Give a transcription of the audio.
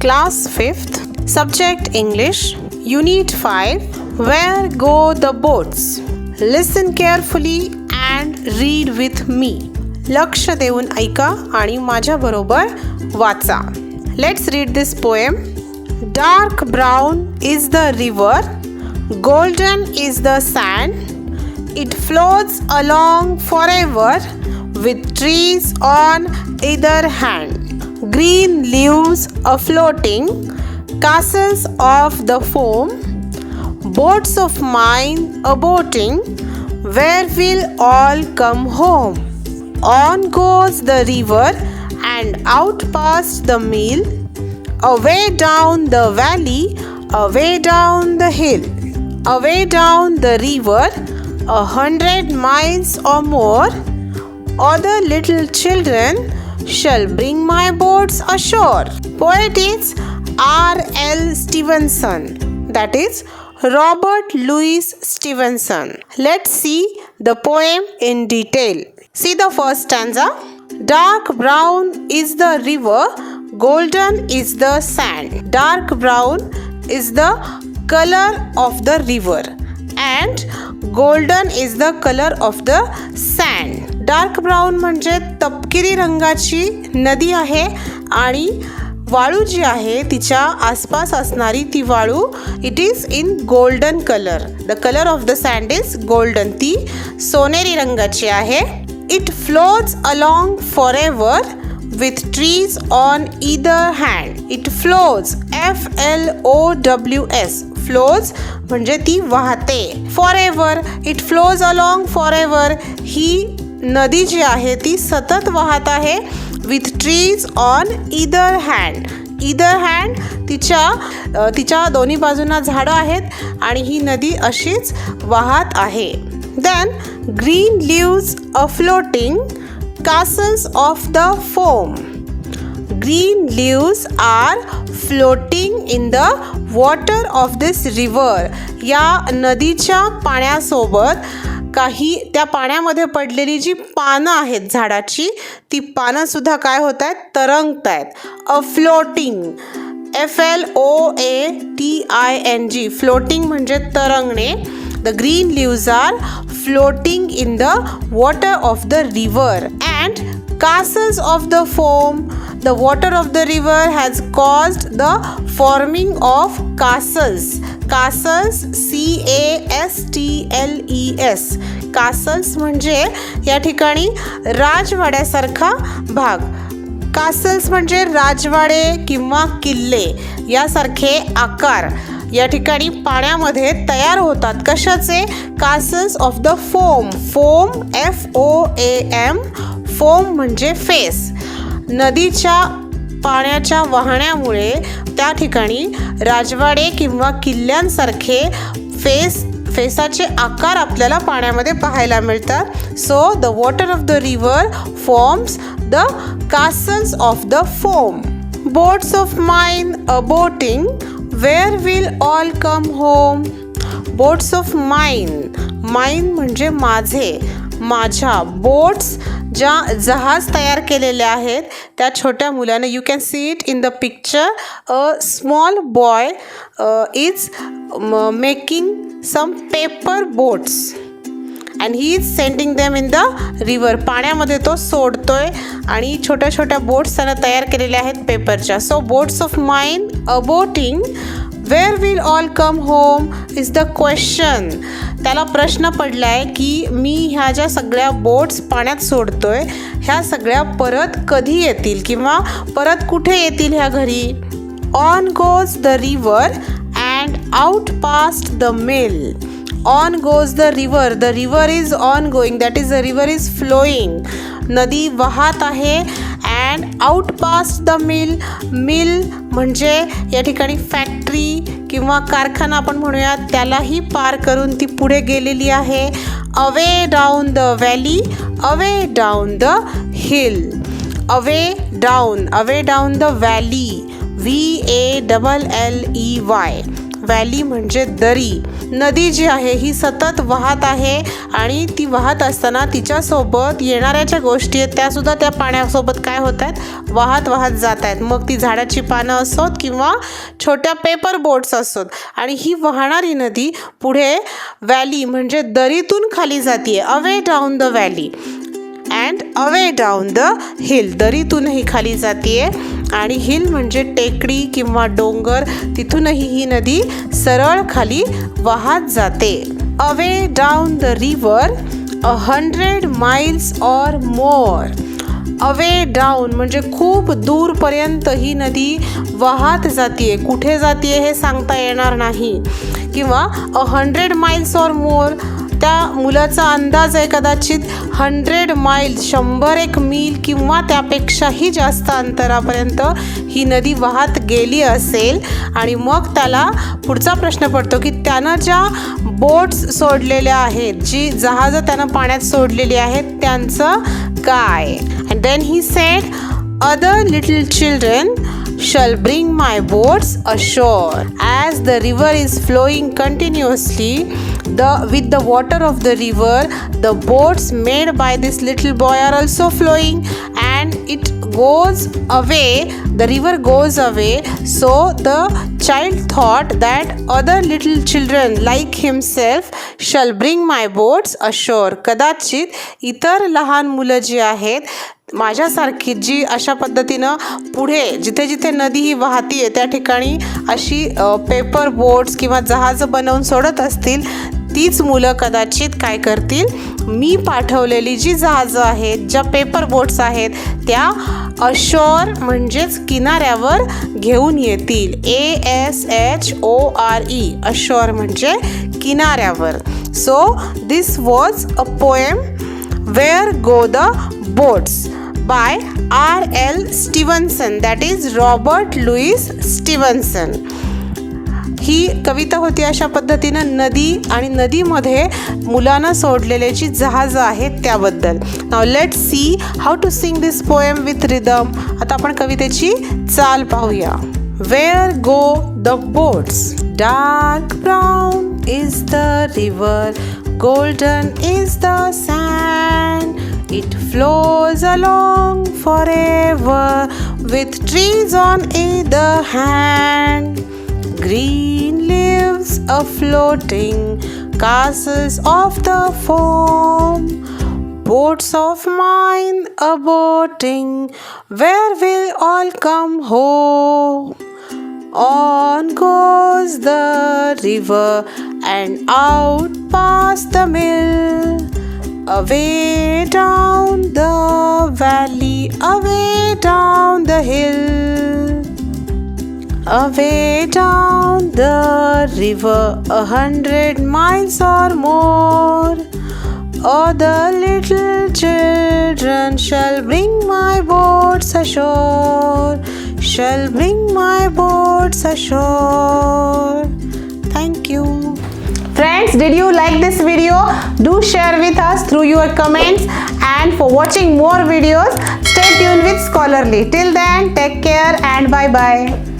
Class 5th, Subject English, Unit 5, Where Go the Boats? Listen carefully and read with me. लक्ष देऊन ऐका आणि माझ्याबरोबर वाचा. Let's read this poem. Dark brown is the river, golden is the sand. It floats along forever with trees on either hand. Green leaves are floating, castles of the foam, boats of mine are boating, where will all come home? On goes the river and out past the mill, away down the valley, away down the hill, away down the river, 100 miles or more, other little children shall bring my boats ashore. Poet is R.L. Stevenson, that is Robert Louis Stevenson. Let's see the poem in detail. See the first stanza. Dark brown is the river, golden is the sand. Dark brown is the color of the river and golden is the color of the sand. Dark brown म्हणजे तपकिरी रंगाची नदी आहे आणि वाळू जी आहे तिच्या आसपास असणारी ती वाळू it is in golden colour. The colour of the sand is golden. ती सोनेरी रंगाची आहे. It flows along for ever with trees on either hand. It flows, FLOWS, flows म्हणजे ती वाहते. Forever, it flows along forever. ही नदी जी आहे ती सतत वाहत आहे. With trees on either hand. Either hand तिच्या दोन्ही बाजूंना झाडं आहेत आणि ही नदी अशीच वाहत आहे. Then green leaves are floating, castles of the foam. Green leaves are floating in the water of this river. या नदीच्या पाण्यासोबत काही त्या पाण्यामध्ये पडलेली जी पानं आहेत झाडाची ती पानं सुद्धा काय होत आहेत, तरंगत आहेत. अ फ्लोटिंग, FLOATING, फ्लोटिंग म्हणजे तरंगणे. The green leaves are floating in the water of the river and castles of the foam. The water of the river has caused the forming of castles. Castles, CASTLES. Castles म्हणजे या ठिकाणी राजवाड्यासारखा भाग. Castles म्हणजे राजवाडे किंवा किल्ले यासारखे आकार या ठिकाणी पाण्यामध्ये तयार होतात. कशाचे? Castles of the foam. Foam, FOAM, foam म्हणजे फेस. नदीच्या पाण्याच्या वाहण्यामुळे त्या ठिकाणी राजवाडे किंवा किल्ल्यांसारखे फेसाचे आकार आपल्याला पाण्यामध्ये पाहायला मिळतात. So the water of the river forms the castles of the foam. Boats of mine a boating, Where will all come home? Boats of mine. Mine म्हणजे माझे, माझ्या. बोट्स ज्या जहाज तयार केलेले आहेत त्या छोट्या मुलाने. You can see it in the picture. A small boy is making some paper boats and he is sending them in the river. पाण्यामध्ये तो सोडतोय आणि छोट्या छोट्या बोट्स त्यानं तयार केलेल्या आहेत पेपरच्या. So boats of mine a boating, where will all come home is the question. त्याला प्रश्न पडला आहे की मी ह्या ज्या सगळ्या बोट्स पाण्यात सोडतोय ह्या सगळ्या परत कधी येतील किंवा परत कुठे येतील ह्या घरी. On goes the river and out past the mill. On goes the river. The river is ongoing. That is, the river is flowing. नदी वाहत आहे. And out past the mill. Mill म्हणजे या ठिकाणी फॅक्टरी किंवा कारखाना आपण म्हणूया त्यालाही पार करून ती पुढे गेलेली आहे. Away down the valley, away down the hill, away down the valley, VALLEY. Valley म्हणजे दरी. नदी जी आहे ही सतत वाहत आहे आणि ती वाहत असताना तिच्यासोबत येणाऱ्या ज्या गोष्टी आहेत त्यासुद्धा त्या पाण्यासोबत काय होत आहेत, वाहत वाहत जात आहेत. मग ती झाडाची पानं असोत किंवा छोट्या पेपर बोट्स असोत. आणि ही वाहणारी नदी पुढे व्हॅली म्हणजे दरीतून खाली जाते, away down the valley and away down the hill. दरीतूनही खाली जाते आणि हिल म्हणजे टेकडी किंवा डोंगर, तिथूनही ही नदी सरळ खाली वाहत जाते. Away down the river 100 miles or more. Away down म्हणजे खूप दूरपर्यंत ही नदी वाहत जाते. कुठे जाते हे सांगता येणार नाही. किंवा 100 miles or more, त्या मुलाचा अंदाज आहे कदाचित 100 miles 101 मील किंवा त्यापेक्षाही जास्त अंतरापर्यंत ही नदी वाहत गेली असेल. आणि मग त्याला पुढचा प्रश्न पडतो की त्यानं ज्या बोट्स सोडलेल्या आहेत, जी जहाजं त्यानं पाण्यात सोडलेली आहेत, त्यांचं काय. And then he said other little children shall bring my boats ashore. As the river is flowing continuously, with the water of the river, the boats made by this little boy are also flowing, and it goes away, the river goes away. So the child thought that other little children like himself shall bring my boats ashore. कदाचित इतर लहान मुलं जी आहेत, माझ्यासारखी जी अशा पद्धतीनं पुढे जिथे जिथे नदी ही वाहतीये त्या ठिकाणी अशी पेपर बोट्स किंवा जहाजं बनवून सोडत असतील, तीच मुलं कदाचित काय करतील, मी पाठवलेली जी जहाजं आहेत, ज्या पेपर बोट्स आहेत, त्या अशोर म्हणजेच किनाऱ्यावर घेऊन येतील. ASHORE, अशोर म्हणजे किनाऱ्यावर. So this was a poem where go the boats by R.L. Stevenson, that is Robert Louis Stevenson. ही कविता होती अशा पद्धतीनं नदी आणि नदीमध्ये मुलांना सोडलेले जी जहाजं आहेत त्याबद्दल. नाव let's see how to sing this poem with rhythm. आता आपण कवितेची चाल पाहूया. Where go the boats? Dark brown is the river, golden is the sand. It flows along forever with trees on either hand. Green leaves are floating, castles of the foam. Boats of mine are boating, where will all come home? On goes the river and out past the mill. Away down the valley, away down the hill. Away down the river 100 miles or more. Oh, the little children shall bring my boats ashore, shall bring my boats ashore. Thank you. Friends, did you like this video? Do share with us through your comments, and for watching more videos, stay tuned with Scholarly. Till then, take care and bye bye.